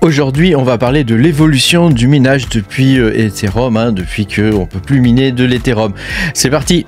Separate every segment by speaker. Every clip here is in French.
Speaker 1: Aujourd'hui, on va parler de l'évolution du minage depuis Ethereum, depuis qu'on ne peut plus miner de l'Ethereum. C'est parti!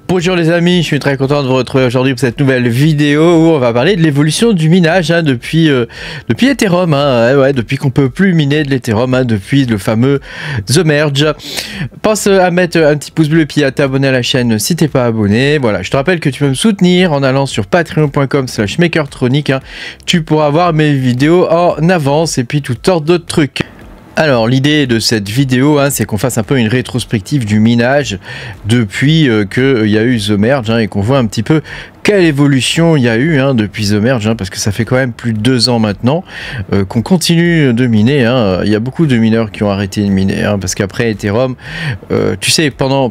Speaker 1: Bonjour les amis, je suis très content de vous retrouver aujourd'hui pour cette nouvelle vidéo où on va parler de l'évolution du minage depuis Ethereum, depuis qu'on peut plus miner de l'Ethereum, depuis le fameux The Merge. Pense à mettre un petit pouce bleu et puis à t'abonner à la chaîne si t'es pas abonné. Voilà, je te rappelle que tu peux me soutenir en allant sur patreon.com/makertronic. Tu pourras voir mes vidéos en avance et puis tout ordre d'autres trucs. Alors l'idée de cette vidéo, c'est qu'on fasse un peu une rétrospective du minage depuis qu'il y a eu The Merge et qu'on voit un petit peu quelle évolution il y a eu depuis The Merge, parce que ça fait quand même plus de 2 ans maintenant qu'on continue de miner. Il y a beaucoup de mineurs qui ont arrêté de miner, parce qu'après Ethereum, tu sais, pendant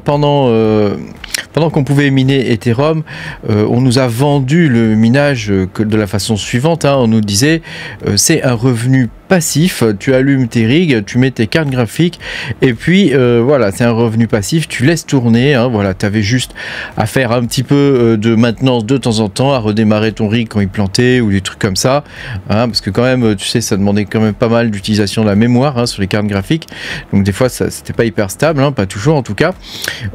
Speaker 1: qu'on pouvait miner Ethereum, on nous a vendu le minage de la façon suivante. On nous disait c'est un revenu passif, tu allumes tes rigs, tu mets tes cartes graphiques et puis voilà, c'est un revenu passif, tu laisses tourner, voilà, tu avais juste à faire un petit peu de maintenance de temps en temps, à redémarrer ton rig quand il plantait ou des trucs comme ça, parce que quand même, tu sais, ça demandait quand même pas mal d'utilisation de la mémoire sur les cartes graphiques, donc des fois ça c'était pas hyper stable, pas toujours en tout cas,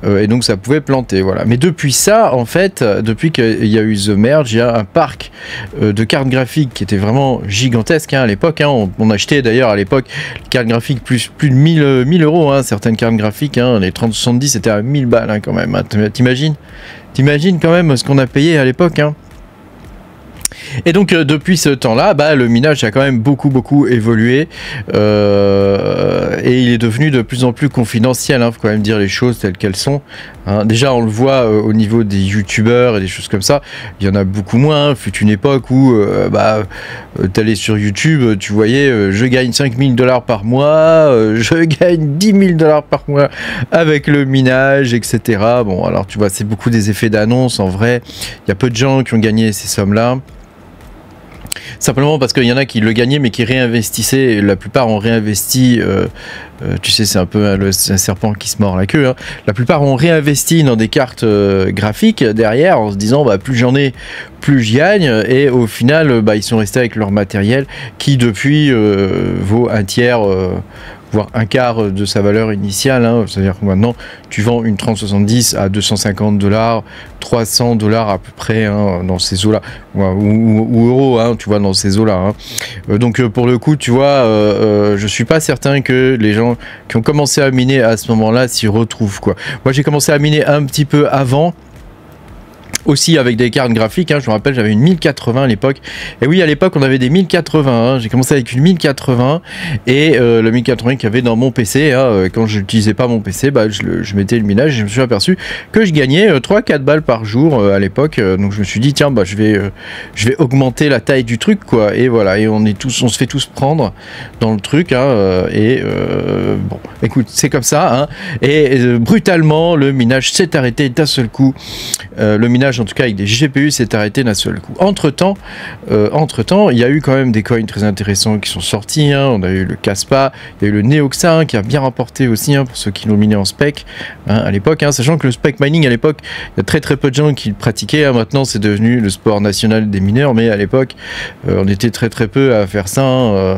Speaker 1: et donc ça pouvait planter, voilà. Mais depuis ça, en fait, depuis qu'il y a eu The Merge, il y a un parc de cartes graphiques qui était vraiment gigantesque à l'époque. On achetait d'ailleurs à l'époque les cartes graphiques plus de 1000 euros, certaines cartes graphiques, les 3070 c'était à 1000 balles quand même. T'imagines quand même ce qu'on a payé à l'époque. Et donc depuis ce temps-là, le minage a quand même beaucoup évolué et il est devenu de plus en plus confidentiel. Faut quand même dire les choses telles qu'elles sont. Déjà on le voit au niveau des youtubeurs et des choses comme ça, il y en a beaucoup moins. Fut une époque où t'allais sur YouTube, tu voyais je gagne 5000 $ par mois, je gagne 10 000 $ par mois avec le minage, etc. Bon, alors tu vois, c'est beaucoup des effets d'annonce. En vrai, il y a peu de gens qui ont gagné ces sommes-là. Simplement parce qu'il y en a qui le gagnaient mais qui réinvestissaient, et la plupart ont réinvesti, tu sais, c'est un peu un serpent qui se mord la queue, la plupart ont réinvesti dans des cartes graphiques derrière en se disant plus j'en ai, plus je gagne, et au final ils sont restés avec leur matériel qui depuis vaut un tiers, voire un quart de sa valeur initiale, c'est-à-dire que maintenant tu vends une 3070 à 250 $, 300 $ à peu près, dans ces eaux-là, ou euros, tu vois, dans ces eaux-là. Donc pour le coup, tu vois, je suis pas certain que les gens qui ont commencé à miner à ce moment-là s'y retrouvent, quoi. Moi j'ai commencé à miner un petit peu avant, aussi avec des cartes graphiques, je me rappelle, j'avais une 1080 à l'époque, et oui, à l'époque on avait des 1080, j'ai commencé avec une 1080 et le 1080 qu'il y avait dans mon PC, quand je n'utilisais pas mon PC, je mettais le minage et je me suis aperçu que je gagnais 3-4 balles par jour à l'époque, donc je me suis dit tiens, je vais augmenter la taille du truc, quoi, et voilà, et on se fait tous prendre dans le truc, bon, écoute, c'est comme ça, et brutalement le minage s'est arrêté d'un seul coup, le minage en tout cas avec des GPU s'est arrêté d'un seul coup. Entre temps, il y a eu quand même des coins très intéressants qui sont sortis. On a eu le Kaspa, il y a eu le Neoxa qui a bien rapporté aussi, pour ceux qui l'ont miné en spec à l'époque. Sachant que le spec mining à l'époque, il y a très peu de gens qui le pratiquaient. Maintenant, c'est devenu le sport national des mineurs, mais à l'époque, on était très peu à faire ça.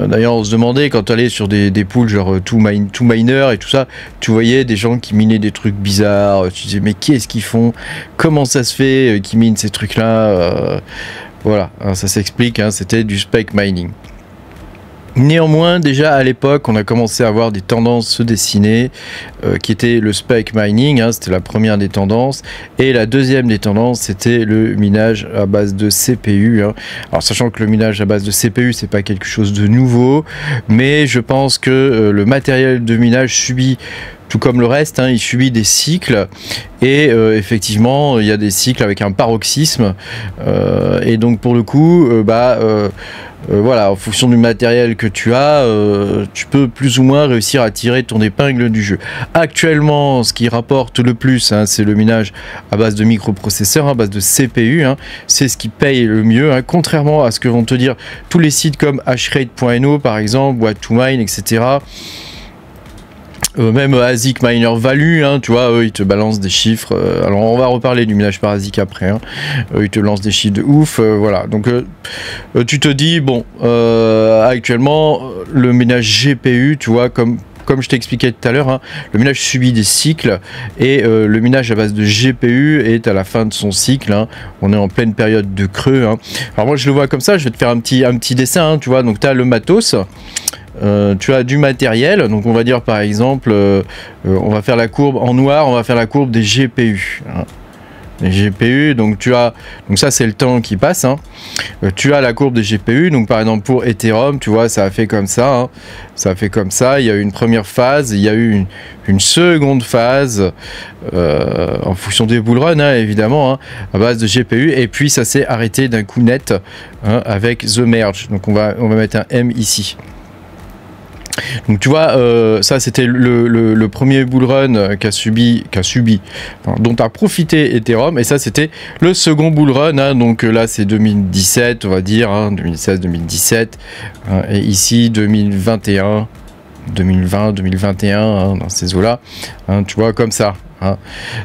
Speaker 1: D'ailleurs, on se demandait quand tu allais sur des pools genre Two Miner et tout ça, tu voyais des gens qui minaient des trucs bizarres. Tu disais mais qu'est-ce qu'ils font? Comment ça se fait qu'ils minent ces trucs-là? Voilà, ça s'explique, c'était du spec mining. Néanmoins, déjà à l'époque, on a commencé à voir des tendances se dessiner, qui était le spec mining, c'était la première des tendances, et la deuxième des tendances, c'était le minage à base de CPU. Alors, sachant que le minage à base de CPU, c'est pas quelque chose de nouveau, mais je pense que le matériel de minage subit, tout comme le reste, il subit des cycles, et effectivement, il y a des cycles avec un paroxysme, et donc pour le coup, voilà, en fonction du matériel que tu as, tu peux plus ou moins réussir à tirer ton épingle du jeu. Actuellement, ce qui rapporte le plus, c'est le minage à base de microprocesseurs, à base de CPU, c'est ce qui paye le mieux, contrairement à ce que vont te dire tous les sites comme hashrate.no par exemple, ou Atomine, etc. Même ASIC Miner Value, hein, tu vois, eux ils te balancent des chiffres. Alors on va reparler du minage par ASIC après. Hein. Ils te lancent des chiffres de ouf. Voilà. Donc tu te dis, bon, actuellement, le minage GPU, tu vois, comme je t'expliquais tout à l'heure, hein, le minage subit des cycles et le minage à base de GPU est à la fin de son cycle. Hein. On est en pleine période de creux. Hein. Alors moi je le vois comme ça, je vais te faire un petit dessin, hein, tu vois. Donc tu as le matos. Tu as du matériel, donc on va dire par exemple, on va faire la courbe en noir, on va faire la courbe des GPU. Hein. Les GPU, donc ça c'est le temps qui passe. Hein. Tu as la courbe des GPU, donc par exemple pour Ethereum, tu vois, ça a fait comme ça. Hein. Ça a fait comme ça. Il y a eu une première phase, il y a eu une seconde phase en fonction des bullruns, hein, évidemment, hein, à base de GPU, et puis ça s'est arrêté d'un coup net hein, avec The Merge. Donc on va mettre un M ici. Donc tu vois, ça c'était le premier bullrun dont a profité Ethereum, et ça c'était le second bullrun, hein, donc là c'est 2017 on va dire, hein, 2016-2017, hein, et ici 2021, 2020, 2021, hein, dans ces eaux-là, hein, tu vois, comme ça. Hein.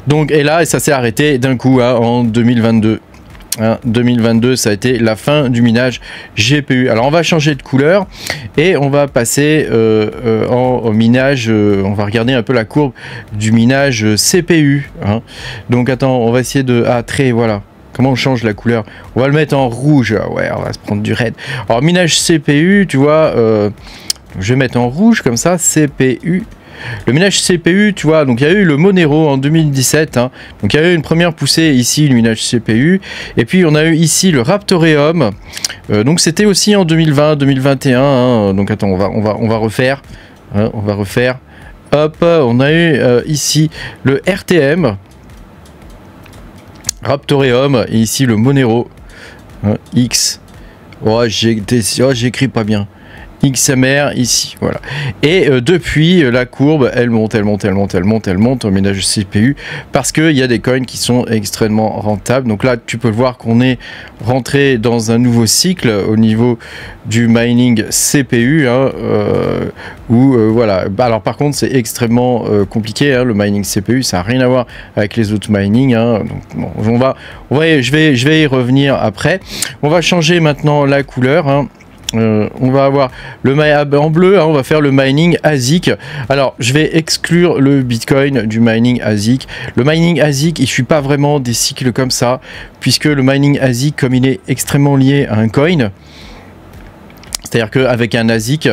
Speaker 1: Donc, et là ça s'est arrêté d'un coup hein, en 2022. Hein, 2022 ça a été la fin du minage GPU. Alors on va changer de couleur et on va passer au minage, on va regarder un peu la courbe du minage CPU. Hein. Donc attends, on va essayer de... Ah, très, voilà. Comment on change la couleur? On va le mettre en rouge. Ouais, on va se prendre du red. Alors minage CPU, tu vois, je vais mettre en rouge comme ça, CPU. Le minage CPU, tu vois, donc il y a eu le Monero en 2017, hein, donc il y a eu une première poussée ici, le minage CPU, et puis on a eu ici le Raptoreum, donc c'était aussi en 2020-2021, hein, donc attends, on va refaire, hein, hop, on a eu ici le RTM, Raptoreum, et ici le Monero, hein, X, oh j'écris pas bien. XMR ici, voilà. Et depuis, la courbe, elle monte au minage CPU parce qu'il y a des coins qui sont extrêmement rentables. Donc là, tu peux le voir qu'on est rentré dans un nouveau cycle au niveau du mining CPU, hein, où voilà. Alors par contre, c'est extrêmement compliqué, hein, le mining CPU, ça n'a rien à voir avec les autres mining. Hein. Donc, bon, je vais y revenir après. On va changer maintenant la couleur. Hein. On va avoir le en bleu, hein, on va faire le mining ASIC. Alors je vais exclure le Bitcoin du mining ASIC. Le mining ASIC il suit pas vraiment des cycles comme ça, puisque le mining ASIC, comme il est extrêmement lié à un coin, c'est-à-dire qu'avec un ASIC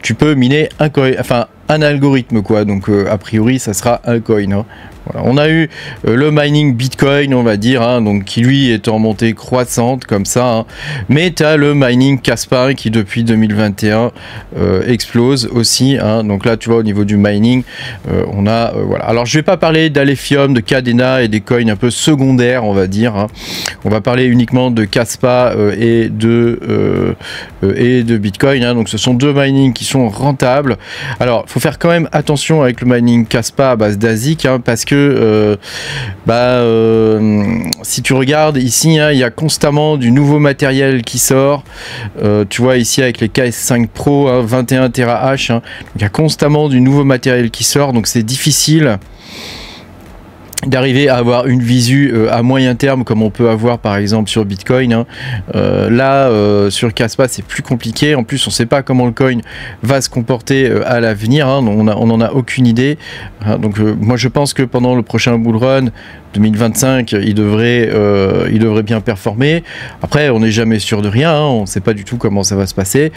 Speaker 1: tu peux miner un coin, enfin un algorithme quoi, donc a priori ça sera un coin. Hein. Voilà. On a eu le mining Bitcoin, on va dire, hein, donc qui lui est en montée croissante comme ça, hein. Mais tu as le mining Kaspa qui depuis 2021 explose aussi, hein. Donc là tu vois au niveau du mining on a voilà. Alors je vais pas parler d'Alephium, de Cadena et des coins un peu secondaires on va dire, hein. On va parler uniquement de Kaspa et de Bitcoin, hein. Donc ce sont deux mining qui sont rentables. Alors il faut faire quand même attention avec le mining Kaspa à base d'ASIC, hein, parce que si tu regardes ici, hein, il y a constamment du nouveau matériel qui sort. Tu vois ici avec les KS5 Pro, hein, 21 TH, hein, il y a constamment du nouveau matériel qui sort, donc c'est difficile d'arriver à avoir une visu à moyen terme comme on peut avoir par exemple sur Bitcoin, hein. Là sur Kaspa c'est plus compliqué, en plus on sait pas comment le coin va se comporter à l'avenir, hein. On n'en a aucune idée, hein. Donc moi je pense que pendant le prochain bullrun 2025 il devrait bien performer. Après on n'est jamais sûr de rien, hein. On ne sait pas du tout comment ça va se passer.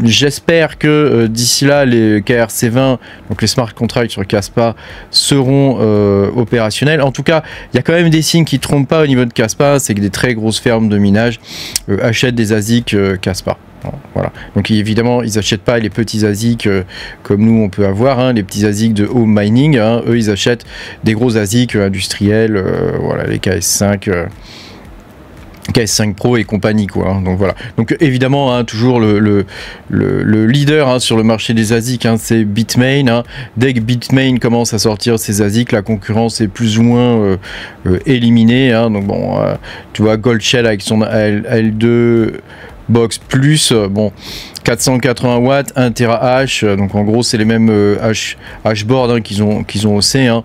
Speaker 1: J'espère que d'ici là les KRC20, donc les smart contracts sur Kaspa seront opérationnels. En tout cas il y a quand même des signes qui ne trompent pas au niveau de Kaspa, c'est que des très grosses fermes de minage achètent des ASIC Kaspa. Voilà. Donc évidemment ils n'achètent pas les petits ASIC comme nous on peut avoir, hein, les petits ASIC de home mining, hein. Eux ils achètent des gros ASIC industriels, voilà, les KS5 Pro et compagnie quoi, hein. Donc voilà, donc évidemment, hein, toujours le leader, hein, sur le marché des ASIC, hein, c'est Bitmain, hein. Dès que Bitmain commence à sortir ses ASIC, la concurrence est plus ou moins éliminée, hein. Donc bon, tu vois Goldshell avec son L2 Box Plus, bon 480 watts, 1 TH, donc en gros c'est les mêmes Hboard hein, qu'ils ont aussi hein,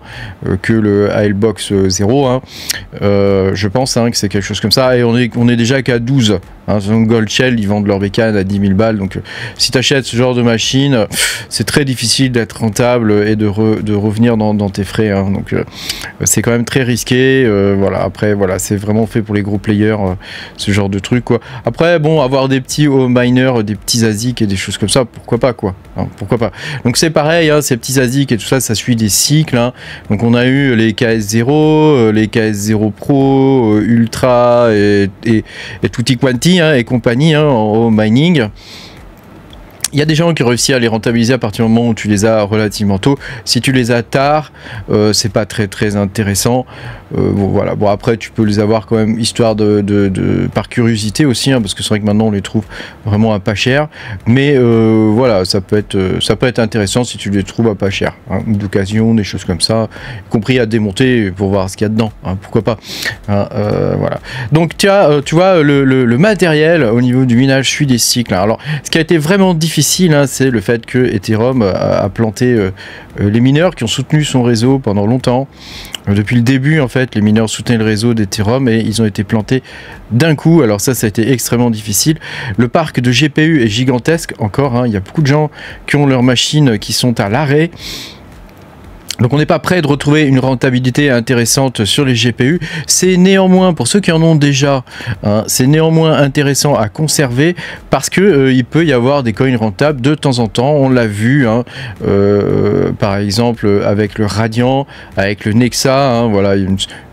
Speaker 1: que le ALBox 0 hein. Je pense hein, que c'est quelque chose comme ça, et on est déjà qu'à 12 hein. Donc Gold Shell ils vendent leur bécane à 10 000 balles, donc si tu achètes ce genre de machine c'est très difficile d'être rentable et de revenir dans tes frais hein. Donc c'est quand même très risqué, voilà. Après voilà, c'est vraiment fait pour les gros players ce genre de truc quoi. Après bon, avoir des petits home miners, des petits ASIC et des choses comme ça, pourquoi pas quoi hein, pourquoi pas. Donc c'est pareil hein, ces petits ASIC et tout ça, ça suit des cycles hein. Donc on a eu les KS0, les KS0 Pro, Ultra et tutti quanti hein, et compagnie hein, en home mining. Il y a des gens qui réussissent à les rentabiliser à partir du moment où tu les as relativement tôt. Si tu les as tard, c'est pas très intéressant. Bon voilà. Bon après tu peux les avoir quand même histoire par curiosité aussi, hein, parce que c'est vrai que maintenant on les trouve vraiment à pas cher. Mais voilà, ça peut être intéressant si tu les trouves à pas cher, hein, d'occasion, des choses comme ça, y compris à démonter pour voir ce qu'il y a dedans. Hein, pourquoi pas. Hein, voilà. Donc tu vois le matériel au niveau du minage suit des cycles. Alors ce qui a été vraiment difficile hein, c'est le fait que Ethereum a planté les mineurs qui ont soutenu son réseau pendant longtemps. Depuis le début en fait les mineurs soutenaient le réseau d'Ethereum et ils ont été plantés d'un coup. Alors ça a été extrêmement difficile. Le parc de GPU est gigantesque encore hein. Il y a beaucoup de gens qui ont leurs machines qui sont à l'arrêt. Donc on n'est pas prêt de retrouver une rentabilité intéressante sur les GPU. C'est néanmoins, pour ceux qui en ont déjà, hein, c'est néanmoins intéressant à conserver parce que il peut y avoir des coins rentables de temps en temps. On l'a vu, hein, par exemple avec le Radiant, avec le Nexa. Hein, voilà,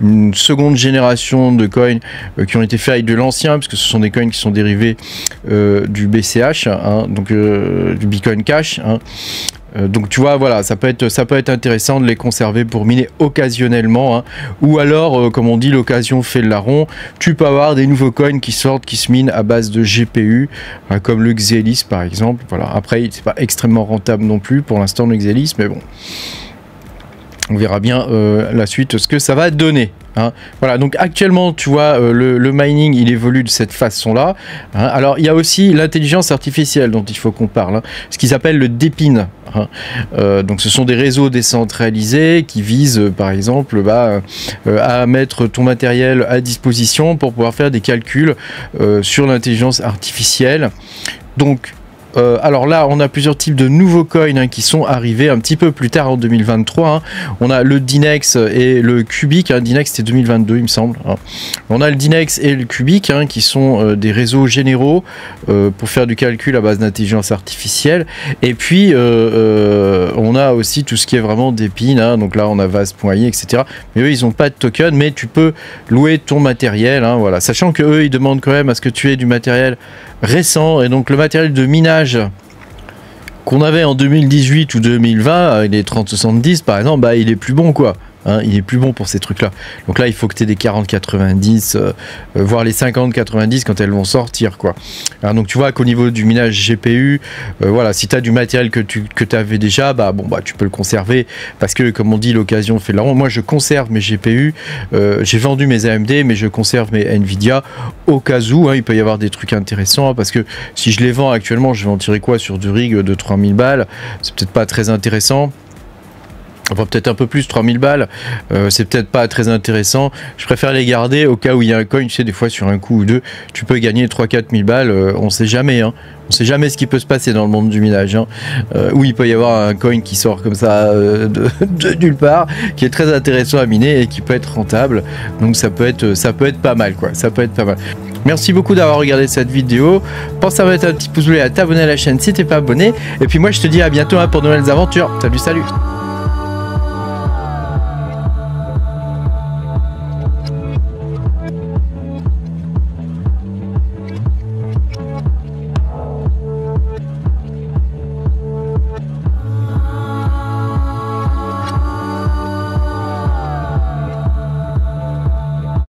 Speaker 1: une seconde génération de coins qui ont été faits avec de l'ancien, parce que ce sont des coins qui sont dérivés du BCH, hein, donc du Bitcoin Cash. Hein. Donc tu vois, voilà, ça peut être intéressant de les conserver pour miner occasionnellement, hein. Ou alors, comme on dit, l'occasion fait le larron. Tu peux avoir des nouveaux coins qui sortent, qui se minent à base de GPU, hein, comme le Xelis par exemple. Voilà. Après, c'est pas extrêmement rentable non plus pour l'instant le Xelis, mais bon, on verra bien la suite, ce que ça va donner. Hein. Voilà, donc actuellement tu vois le mining il évolue de cette façon là hein. Alors il y a aussi l'intelligence artificielle dont il faut qu'on parle, hein. Ce qu'ils appellent le DePIN, hein. Donc ce sont des réseaux décentralisés qui visent par exemple à mettre ton matériel à disposition pour pouvoir faire des calculs sur l'intelligence artificielle. Donc alors là, on a plusieurs types de nouveaux coins hein, qui sont arrivés un petit peu plus tard en 2023. Hein. On a le Dinex et le Cubic. Hein. Dinex c'était 2022, il me semble. Hein. On a le Dinex et le Cubic hein, qui sont des réseaux généraux pour faire du calcul à base d'intelligence artificielle. Et puis on a aussi tout ce qui est vraiment DePIN. Hein. Donc là, on a Vase.ai, etc. Mais eux, ils n'ont pas de token, mais tu peux louer ton matériel. Hein, voilà. Sachant que eux, ils demandent quand même à ce que tu aies du matériel récent, et donc le matériel de minage qu'on avait en 2018 ou 2020, les 3070 par exemple, bah, il est plus bon quoi. Hein, il est plus bon pour ces trucs là. Donc là il faut que tu aies des 40-90 voire les 50-90 quand elles vont sortir quoi. Alors, donc tu vois qu'au niveau du minage GPU, voilà, si tu as du matériel que tu avais déjà, bah bon bah tu peux le conserver, parce que comme on dit, l'occasion fait le larron. Moi je conserve mes GPU, j'ai vendu mes AMD mais je conserve mes Nvidia au cas où, hein, il peut y avoir des trucs intéressants, hein, parce que si je les vends actuellement, je vais en tirer quoi sur du rig de 3000 balles, c'est peut-être pas très intéressant. Enfin peut-être un peu plus, 3000 balles, c'est peut-être pas très intéressant. Je préfère les garder au cas où il y a un coin, tu sais, des fois sur un coup ou deux, tu peux gagner 3-4 000 balles, on sait jamais, hein. On sait jamais ce qui peut se passer dans le monde du minage, hein. Où il peut y avoir un coin qui sort comme ça de nulle part, qui est très intéressant à miner et qui peut être rentable. Donc ça peut être pas mal quoi, ça peut être pas mal. Merci beaucoup d'avoir regardé cette vidéo. Pense à mettre un petit pouce bleu et à t'abonner à la chaîne si t'es pas abonné. Et puis moi je te dis à bientôt hein, pour de nouvelles aventures. Salut, salut.